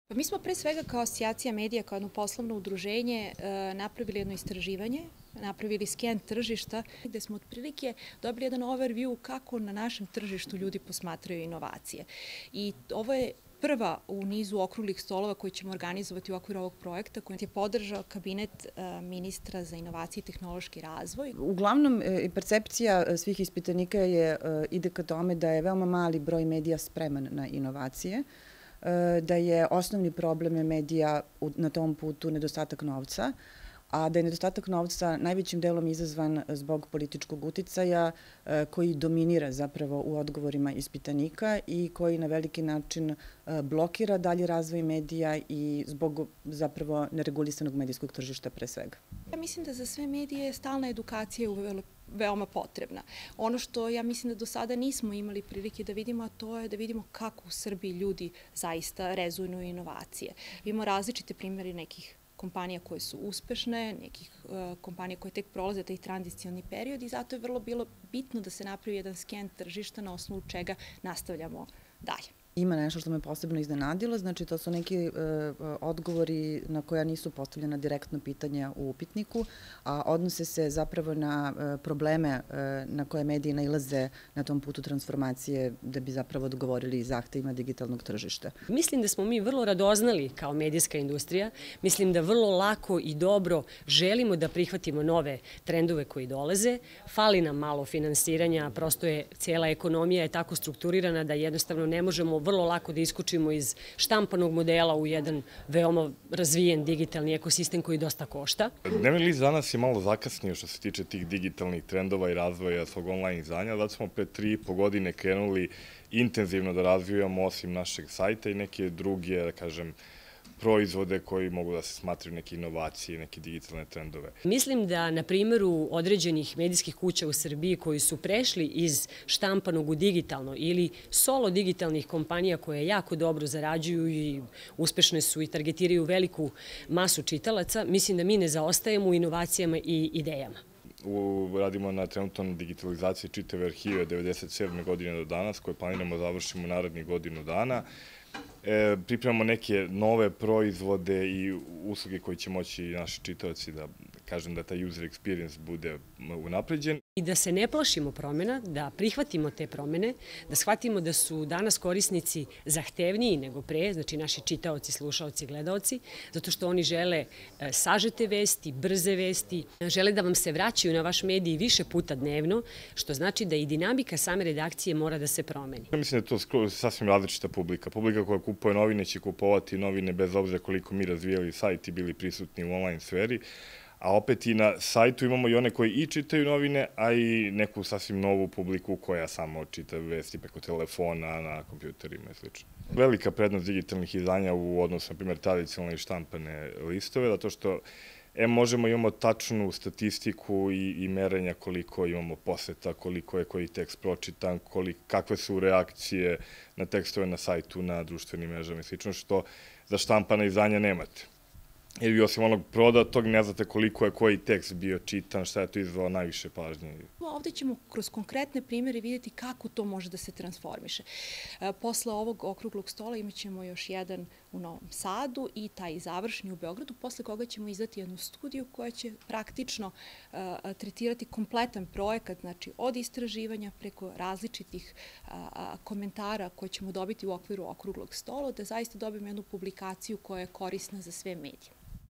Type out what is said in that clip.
Pa mi smo pre svega kao asocijacija medija, kao jedno poslovno udruženje napravili jedno istraživanje, napravili sken tržišta gde smo otprilike dobili jedan overview kako na našem tržištu ljudi posmatraju inovacije. I ovo je prva u nizu okruglih stolova koji ćemo organizovati u okviru ovog projekta koji je podržao kabinet ministra za inovacije i tehnološki razvoj. Uglavnom, percepcija svih ispitanika ide ka tome da je veoma mali broj medija spreman na inovacije, da je osnovni problem medija na tom putu nedostatak novca, a da je nedostatak novca najvećim delom izazvan zbog političkog uticaja koji dominira zapravo u odgovorima ispitanika i koji na veliki način blokira dalji razvoj medija i zbog zapravo neregulisanog medijskog tržišta pre svega. Ja mislim da za sve medije stalna edukacija je veoma potrebna. Ono što ja mislim da do sada nismo imali prilike da vidimo, a to je da vidimo kako u Srbiji ljudi zaista rezonuju inovacije. Imamo različite primjere nekih kompanija koje su uspešne, nekih kompanija koje tek prolaze taj tranzicijani period i zato je vrlo bilo bitno da se napravi jedan sken tržišta na osnovu čega nastavljamo dalje. Ima nešto što me posebno iznenadilo, znači to su neki odgovori na koja nisu postavljena direktno pitanja u upitniku, a odnose se zapravo na probleme na koje mediji nailaze na tom putu transformacije da bi zapravo odgovorili zahtevima digitalnog tržišta. Mislim da smo mi vrlo radoznali kao medijska industrija, mislim da vrlo lako i dobro želimo da prihvatimo nove trendove koji dolaze, fali nam malo finansiranja, prosto je cijela ekonomija je tako strukturirana da jednostavno ne možemo vrlo lako da iskočimo iz štampanog modela u jedan veoma razvijen digitalni ekosistem koji dosta košta. Dnevni list danas je malo zakasnio što se tiče tih digitalnih trendova i razvoja svog online izdanja, zato smo pre 3,5 godine krenuli intenzivno da razvijamo osim našeg sajta i neke druge, da kažem, proizvode koji mogu da se smatraju neke inovacije, neke digitalne trendove. Mislim da na primjeru određenih medijskih kuća u Srbiji koji su prešli iz štampanog u digitalno ili solo digitalnih kompanija koje jako dobro zarađuju i uspešne su i targetiraju veliku masu čitalaca, mislim da mi ne zaostajemo u inovacijama i idejama. Radimo na trenutnoj digitalizaciji čitave arhive od 1997. godine do danas, koje planiramo da završimo narednih godinu dana. Pripremamo neke nove proizvode i usluge koje će moći naši čitaoci da kažem da taj user experience bude unapređen. I da se ne plašimo promjena, da prihvatimo te promjene, da shvatimo da su danas korisnici zahtevniji nego pre, znači naši čitaoci, slušaoci, gledaoci, zato što oni žele sažete vesti, brze vesti, žele da vam se vraćaju na vaš medij više puta dnevno, što znači da i dinamika same redakcije mora da se promeni. Ja mislim da je to sasvim različita publika. Publika koja kupuje novine će kupovati novine bez obzira koliko mi razvijali sajt i bili prisutni u online sferi, a opet i na sajtu imamo i one koji i čitaju novine, a i neku sasvim novu publiku koja samo čita vesti preko telefona, na kompjuterima i sl. Velika prednost digitalnih izdanja u odnosu, na primjer, tradicionalne i štampane listove, zato što imamo tačnu statistiku i merenja koliko imamo poseta, koliko je koji tekst pročitan, kakve su reakcije na tekstove na sajtu, na društvenim mrežama i sl. Što za štampana izdanja nemate. Jer vi osim onog prodatog ne znate koliko je koji tekst bio čitan, šta je to izvalo najviše pažnje. Ovdje ćemo kroz konkretne primjere vidjeti kako to može da se transformiše. Posle ovog okruglog stola imat ćemo još jedan u Novom Sadu i taj završni u Beogradu, posle koga ćemo izdati jednu studiju koja će praktično tretirati kompletan projekat, znači od istraživanja preko različitih komentara koje ćemo dobiti u okviru okruglog stola, da zaista dobijemo jednu publikaciju koja je korisna za sve medije.